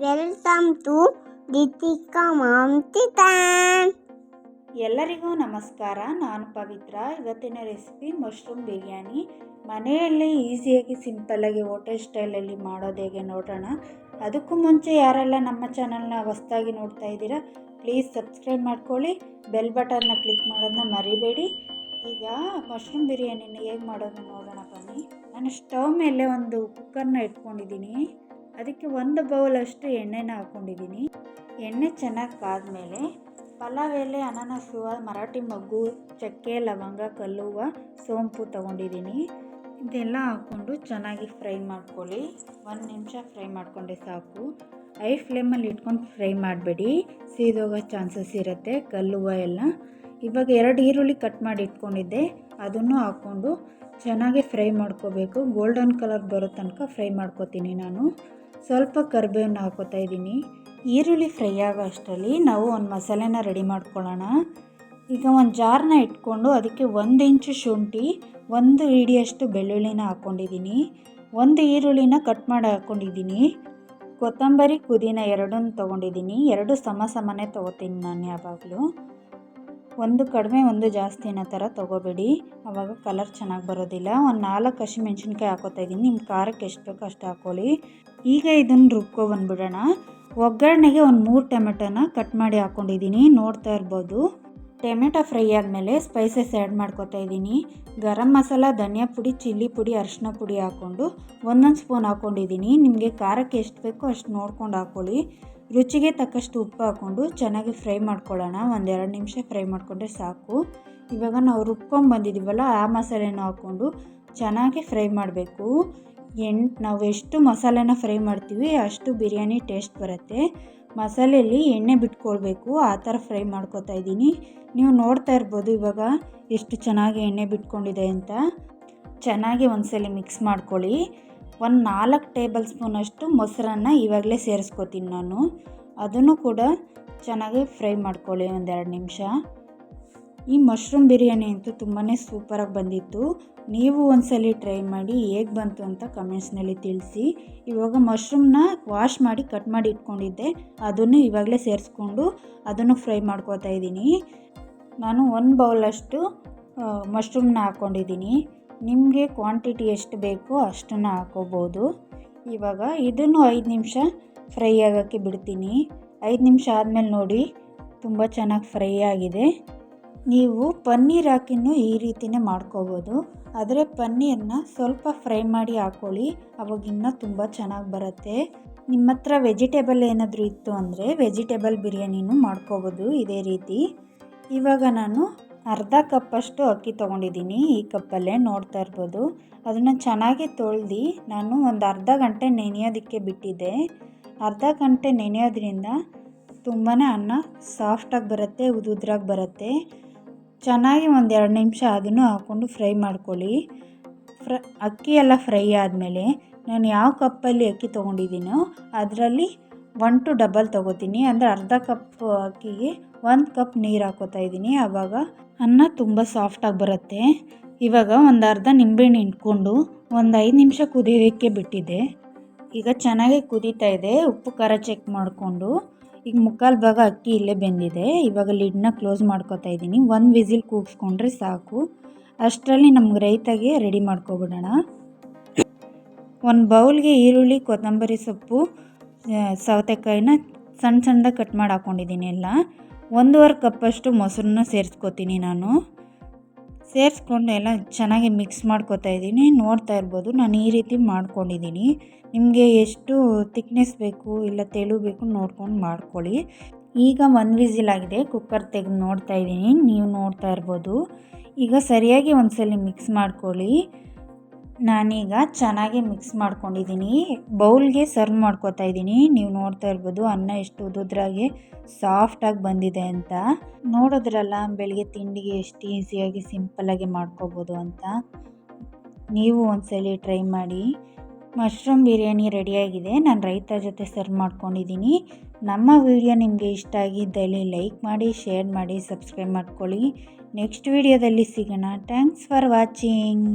Welcome to Deepika mom kitchen. ಎಲ್ಲರಿಗೂ ನಮಸ್ಕಾರ. ನಾನು ಪವಿತ್ರ. ಇವತ್ತಿನ ರೆಸಿಪಿ ಮಶ್ರೂಮ್ ಬಿರಿಯಾನಿ. ಮನೆಯಲ್ಲೇ ಈಸಿಯಾಗಿ ಸಿಂಪಲ್ಲಾಗಿ ಹೋಟೆಲ್ ಸ್ಟೈಲಲ್ಲಿ ಮಾಡೋದು ಹೇಗೆ ನೋಡೋಣ. ಅದಕ್ಕೂ ಮುಂಚೆ ಯಾರೆಲ್ಲ ನಮ್ಮ ಚಾನಲ್ನ ಹೊಸದಾಗಿ ನೋಡ್ತಾ ಇದ್ದೀರಾ ಪ್ಲೀಸ್ ಸಬ್ಸ್ಕ್ರೈಬ್ ಮಾಡ್ಕೊಳ್ಳಿ, ಬೆಲ್ ಬಟನ್ನ ಕ್ಲಿಕ್ ಮಾಡೋದನ್ನ ಮರಿಬೇಡಿ. ಈಗ ಮಶ್ರೂಮ್ ಬಿರಿಯಾನಿನ ಹೇಗೆ ಮಾಡೋದು ನೋಡೋಣ ಬನ್ನಿ. ನಾನು ಸ್ಟವ್ ಮೇಲೆ ಒಂದು ಕುಕ್ಕರ್ನ ಇಟ್ಕೊಂಡಿದ್ದೀನಿ. ಅದಕ್ಕೆ ಒಂದು ಬೌಲಷ್ಟು ಎಣ್ಣೆನ ಹಾಕ್ಕೊಂಡಿದ್ದೀನಿ. ಎಣ್ಣೆ ಚೆನ್ನಾಗಿ ಕಾದ್ಮೇಲೆ ಪಲಾವ್ ಎಲೆ, ಅನಾನಸ್ ಹೂವು, ಮರಾಠಿ ಮೊಗ್ಗು, ಚಕ್ಕೆ, ಲವಂಗ, ಕಲ್ಲುವ, ಸೋಂಪು ತೊಗೊಂಡಿದ್ದೀನಿ. ಇದೆಲ್ಲ ಹಾಕ್ಕೊಂಡು ಚೆನ್ನಾಗಿ ಫ್ರೈ ಮಾಡ್ಕೊಳ್ಳಿ. 1 ನಿಮಿಷ ಫ್ರೈ ಮಾಡಿಕೊಂಡೆ ಸಾಕು. ಹೈ ಫ್ಲೇಮಲ್ಲಿ ಇಟ್ಕೊಂಡು ಫ್ರೈ ಮಾಡಬೇಡಿ, ಸೀದೋಗೋ ಚಾನ್ಸಸ್ ಇರುತ್ತೆ ಕಲ್ಲುವ ಎಲ್ಲ. ಇವಾಗ 2 ಈರುಳ್ಳಿ ಕಟ್ ಮಾಡಿ ಇಟ್ಕೊಂಡಿದ್ದೆ, ಅದನ್ನು ಹಾಕ್ಕೊಂಡು ಚೆನ್ನಾಗಿ ಫ್ರೈ ಮಾಡ್ಕೋಬೇಕು. ಗೋಲ್ಡನ್ ಕಲರ್ ಬರೋ ತನಕ ಫ್ರೈ ಮಾಡ್ಕೋತೀನಿ ನಾನು. ಸ್ವಲ್ಪ ಕರಿಬೇವನ್ನು ಹಾಕೋತಾ ಇದ್ದೀನಿ. ಈರುಳ್ಳಿ ಫ್ರೈ ಆಗೋ ಅಷ್ಟರಲ್ಲಿ ನಾವು ಒಂದು ಮಸಾಲೆನ ರೆಡಿ ಮಾಡ್ಕೊಳ್ಳೋಣ. ಈಗ ಒಂದು ಜಾರನ್ನ ಇಟ್ಕೊಂಡು ಅದಕ್ಕೆ 1 ಇಂಚು ಶುಂಠಿ, 1 ಹಿಡಿಯಷ್ಟು ಬೆಳ್ಳುಳ್ಳಿನ ಹಾಕ್ಕೊಂಡಿದ್ದೀನಿ. 1 ಈರುಳ್ಳಿನ ಕಟ್ ಮಾಡಿ ಹಾಕ್ಕೊಂಡಿದ್ದೀನಿ. ಕೊತ್ತಂಬರಿ, ಪುದೀನ ಎರಡನ್ನೂ ತೊಗೊಂಡಿದ್ದೀನಿ. 2 ಸಮನೇ ತೊಗೋತೀನಿ ನಾನು ಯಾವಾಗಲೂ. ಒಂದು ಕಡಿಮೆ ಒಂದು ಜಾಸ್ತಿ ಅನ್ನೋ ಥರ ತೊಗೋಬೇಡಿ, ಆವಾಗ ಕಲರ್ ಚೆನ್ನಾಗಿ ಬರೋದಿಲ್ಲ. ಒಂದು 4 ಹಸಿಮೆಣ್ಸಿನ್ಕಾಯಿ ಹಾಕೋತಾ ಇದ್ದೀನಿ. ನಿಮ್ಮ ಖಾರಕ್ಕೆ ಎಷ್ಟು ಬೇಕೋ ಅಷ್ಟು ಹಾಕ್ಕೊಳ್ಳಿ. ಈಗ ಇದನ್ನು ರುಬ್ಕೊಬಂದ್ಬಿಡೋಣ. ಒಗ್ಗರಣೆಗೆ ಒಂದು 3 ಟೊಮೆಟೊನ ಕಟ್ ಮಾಡಿ ಹಾಕ್ಕೊಂಡಿದ್ದೀನಿ, ನೋಡ್ತಾ ಇರ್ಬೋದು. ಟೊಮೆಟೊ ಫ್ರೈ ಆದಮೇಲೆ ಸ್ಪೈಸಸ್ ಆ್ಯಡ್ ಮಾಡ್ಕೋತಾ ಇದ್ದೀನಿ. ಗರಂ ಮಸಾಲ, ಧನಿಯಾ ಪುಡಿ, ಚಿಲ್ಲಿ ಪುಡಿ, ಅರಿಶಿನ ಪುಡಿ ಹಾಕ್ಕೊಂಡು 1 ಸ್ಪೂನ್ ಹಾಕ್ಕೊಂಡಿದ್ದೀನಿ. ನಿಮಗೆ ಖಾರಕ್ಕೆ ಎಷ್ಟು ಬೇಕೋ ಅಷ್ಟು ನೋಡ್ಕೊಂಡು ಹಾಕ್ಕೊಳ್ಳಿ. ರುಚಿಗೆ ತಕ್ಕಷ್ಟು ಉಪ್ಪು ಹಾಕ್ಕೊಂಡು ಚೆನ್ನಾಗಿ ಫ್ರೈ ಮಾಡ್ಕೊಳ್ಳೋಣ. 1-2 ನಿಮಿಷ ಫ್ರೈ ಮಾಡಿಕೊಂಡ್ರೆ ಸಾಕು. ಇವಾಗ ನಾವು ರುಬ್ಕೊಂಡು ಬಂದಿದ್ದೀವಲ್ಲ ಆ ಮಸಾಲೆನ ಹಾಕ್ಕೊಂಡು ಚೆನ್ನಾಗಿ ಫ್ರೈ ಮಾಡಬೇಕು. ನಾವು ಎಷ್ಟು ಮಸಾಲೆನ ಫ್ರೈ ಮಾಡ್ತೀವಿ ಅಷ್ಟು ಬಿರಿಯಾನಿ ಟೇಸ್ಟ್ ಬರುತ್ತೆ. ಮಸಾಲೆಯಲ್ಲಿ ಎಣ್ಣೆ ಬಿಟ್ಕೊಳ್ಬೇಕು, ಆ ಥರ ಫ್ರೈ ಮಾಡ್ಕೊತಾ ಇದ್ದೀನಿ. ನೀವು ನೋಡ್ತಾ ಇರ್ಬೋದು ಇವಾಗ ಎಷ್ಟು ಚೆನ್ನಾಗಿ ಎಣ್ಣೆ ಬಿಟ್ಕೊಂಡಿದೆ ಅಂತ. ಚೆನ್ನಾಗಿ ಒಂದ್ಸಲ ಮಿಕ್ಸ್ ಮಾಡ್ಕೊಳ್ಳಿ. ಒಂದು 4 ಟೇಬಲ್ ಸ್ಪೂನಷ್ಟು ಮೊಸರನ್ನ ಇವಾಗಲೇ ಸೇರಿಸ್ಕೊತೀನಿ ನಾನು. ಅದನ್ನು ಕೂಡ ಚೆನ್ನಾಗಿ ಫ್ರೈ ಮಾಡ್ಕೊಳ್ಳಿ 1-2 ನಿಮಿಷ. ಈ ಮಶ್ರೂಮ್ ಬಿರಿಯಾನಿ ಅಂತೂ ತುಂಬಾ ಸೂಪರಾಗಿ ಬಂದಿತ್ತು. ನೀವು ಒಂದ್ಸಲ ಟ್ರೈ ಮಾಡಿ ಹೇಗೆ ಬಂತು ಅಂತ ಕಮೆಂಟ್ಸ್ನಲ್ಲಿ ತಿಳಿಸಿ. ಇವಾಗ ಮಶ್ರೂಮ್ನ ವಾಶ್ ಮಾಡಿ ಕಟ್ ಮಾಡಿ ಇಟ್ಕೊಂಡಿದ್ದೆ, ಅದನ್ನು ಇವಾಗಲೇ ಸೇರಿಸ್ಕೊಂಡು ಅದನ್ನು ಫ್ರೈ ಮಾಡ್ಕೋತಾ ಇದ್ದೀನಿ. ನಾನು 1 ಬೌಲಷ್ಟು ಮಶ್ರೂಮ್ನ ಹಾಕ್ಕೊಂಡಿದ್ದೀನಿ. ನಿಮಗೆ ಕ್ವಾಂಟಿಟಿ ಎಷ್ಟು ಬೇಕೋ ಅಷ್ಟನ್ನು ಹಾಕೋಬೋದು. ಇವಾಗ ಇದನ್ನು 5 ನಿಮಿಷ ಫ್ರೈ ಆಗೋಕ್ಕೆ ಬಿಡ್ತೀನಿ. 5 ನಿಮಿಷ ಆದಮೇಲೆ ನೋಡಿ ತುಂಬ ಚೆನ್ನಾಗಿ ಫ್ರೈ ಆಗಿದೆ. ನೀವು ಪನ್ನೀರ್ ಹಾಕಿನೂ ಈ ರೀತಿಯೇ ಮಾಡ್ಕೋಬೋದು, ಆದರೆ ಪನ್ನೀರನ್ನ ಸ್ವಲ್ಪ ಫ್ರೈ ಮಾಡಿ ಹಾಕ್ಕೊಳ್ಳಿ, ಅವಾಗ ಇನ್ನೂ ತುಂಬ ಚೆನ್ನಾಗಿ ಬರುತ್ತೆ. ನಿಮ್ಮ ಹತ್ರ ವೆಜಿಟೇಬಲ್ ಏನಾದರೂ ಇತ್ತು ಅಂದರೆ ವೆಜಿಟೇಬಲ್ ಬಿರಿಯಾನಿನೂ ಮಾಡ್ಕೋಬೋದು ಇದೇ ರೀತಿ. ಇವಾಗ ನಾನು ಅರ್ಧ ಕಪ್ಪಷ್ಟು ಅಕ್ಕಿ ತೊಗೊಂಡಿದ್ದೀನಿ. ಈ ಕಪ್ಪಲ್ಲೇ ನೋಡ್ತಾ ಇರ್ಬೋದು. ಅದನ್ನು ಚೆನ್ನಾಗಿ ತೊಳೆದು ನಾನು ಒಂದು ಅರ್ಧ ಗಂಟೆ ನೆನೆಯೋದಕ್ಕೆ ಬಿಟ್ಟಿದ್ದೆ. ಅರ್ಧ ಗಂಟೆ ನೆನೆಯೋದ್ರಿಂದ ತುಂಬಾ ಅನ್ನ ಸಾಫ್ಟಾಗಿ ಬರುತ್ತೆ, ಉದುದ್ರಾಗಿ ಬರುತ್ತೆ. ಚೆನ್ನಾಗಿ 1-2 ನಿಮಿಷ ಅದನ್ನು ಹಾಕ್ಕೊಂಡು ಫ್ರೈ ಮಾಡ್ಕೊಳ್ಳಿ. ಅಕ್ಕಿ ಎಲ್ಲ ಫ್ರೈ ಆದಮೇಲೆ ನಾನು ಯಾವ ಕಪ್ಪಲ್ಲಿ ಅಕ್ಕಿ ತೊಗೊಂಡಿದ್ದೀನೋ ಅದರಲ್ಲಿ 1 to ಡಬಲ್ ತೊಗೋತೀನಿ. ಅಂದರೆ ಅರ್ಧ ಕಪ್ ಅಕ್ಕಿಗೆ 1 ಕಪ್ ನೀರು ಹಾಕೋತಾ ಇದ್ದೀನಿ. ಆವಾಗ ಅನ್ನ ತುಂಬ ಸಾಫ್ಟಾಗಿ ಬರುತ್ತೆ. ಇವಾಗ ಒಂದು ಅರ್ಧ ನಿಂಬೆಹಣ್ಣು ಹಿಂಡ್ಕೊಂಡು ಒಂದು 5 ನಿಮಿಷ ಕುದಿಯೋದಕ್ಕೆ ಬಿಟ್ಟಿದ್ದೆ. ಈಗ ಚೆನ್ನಾಗಿ ಕುದೀತಾ ಇದೆ. ಉಪ್ಪು ಖಾರ ಚೆಕ್ ಮಾಡಿಕೊಂಡು ಈಗ 3/4 ಭಾಗ ಅಕ್ಕಿ ಇಲ್ಲೇ ಬೆಂದಿದೆ. ಇವಾಗ ಲಿಡ್ನ ಕ್ಲೋಸ್ ಮಾಡ್ಕೋತಾ ಇದ್ದೀನಿ. 1 ವಿಸಿಲ್ ಕೂಗಿಸ್ಕೊಂಡ್ರೆ ಸಾಕು. ಅಷ್ಟರಲ್ಲಿ ನಮ್ಗೆ ರೈತಾಗೆ ರೆಡಿ ಮಾಡ್ಕೊಬಿಡೋಣ. 1 ಬೌಲ್ಗೆ ಈರುಳ್ಳಿ, ಕೊತ್ತಂಬರಿ ಸೊಪ್ಪು, ಸೌತೆಕಾಯಿನ ಸಣ್ಣದಾಗಿ ಕಟ್ ಮಾಡಿ ಹಾಕ್ಕೊಂಡಿದ್ದೀನಿ ಎಲ್ಲ. 1.5 ಕಪ್ಪಷ್ಟು ಮೊಸರನ್ನ ಸೇರಿಸ್ಕೊತೀನಿ ನಾನು. ಸೇರಿಸ್ಕೊಂಡು ಎಲ್ಲ ಚೆನ್ನಾಗಿ ಮಿಕ್ಸ್ ಮಾಡ್ಕೊತಾ ಇದ್ದೀನಿ. ನೋಡ್ತಾ ಇರ್ಬೋದು ನಾನು ಈ ರೀತಿ ಮಾಡ್ಕೊಂಡಿದ್ದೀನಿ. ನಿಮಗೆ ಎಷ್ಟು ತಿಕ್ನೆಸ್ ಬೇಕು ಇಲ್ಲ ತೆಳು ಬೇಕು ನೋಡ್ಕೊಂಡು ಮಾಡ್ಕೊಳ್ಳಿ. ಈಗ 1 ವಿಸಿಲ್ ಆಗಿದೆ. ಕುಕ್ಕರ್ ತೆಗೆದು ನೋಡ್ತಾ ಇದ್ದೀನಿ, ನೀವು ನೋಡ್ತಾ ಇರ್ಬೋದು. ಈಗ ಸರಿಯಾಗಿ ಒಂದ್ಸಲ ಮಿಕ್ಸ್ ಮಾಡ್ಕೊಳ್ಳಿ. ನಾನೀಗ ಚೆನ್ನಾಗಿ ಮಿಕ್ಸ್ ಮಾಡ್ಕೊಂಡಿದ್ದೀನಿ. ಬೌಲ್ಗೆ ಸರ್ವ್ ಮಾಡ್ಕೊತಾ ಇದ್ದೀನಿ. ನೀವು ನೋಡ್ತಾ ಇರ್ಬೋದು ಅನ್ನ ಎಷ್ಟು ಉದುದ್ರಾಗೆ ಸಾಫ್ಟಾಗಿ ಬಂದಿದೆ ಅಂತ. ನೋಡಿದ್ರಲ್ಲ ಬೆಳಗ್ಗೆ ತಿಂಡಿಗೆ ಎಷ್ಟು ಈಸಿಯಾಗಿ ಸಿಂಪಲ್ಲಾಗಿ ಮಾಡ್ಕೋಬೋದು ಅಂತ. ನೀವು ಒಂದ್ಸಲ ಟ್ರೈ ಮಾಡಿ. ಮಶ್ರೂಮ್ ಬಿರಿಯಾನಿ ರೆಡಿಯಾಗಿದೆ. ನಾನು ರೈತ ಜೊತೆ ಸರ್ವ್ ಮಾಡ್ಕೊಂಡಿದ್ದೀನಿ. ನಮ್ಮ ವಿಡಿಯೋ ನಿಮಗೆ ಇಷ್ಟ ಆಗಿದ್ದಲ್ಲಿ ಲೈಕ್ ಮಾಡಿ, ಶೇರ್ ಮಾಡಿ, ಸಬ್ಸ್ಕ್ರೈಬ್ ಮಾಡ್ಕೊಳ್ಳಿ. ನೆಕ್ಸ್ಟ್ ವಿಡಿಯೋದಲ್ಲಿ ಸಿಗೋಣ. Thanks for watching.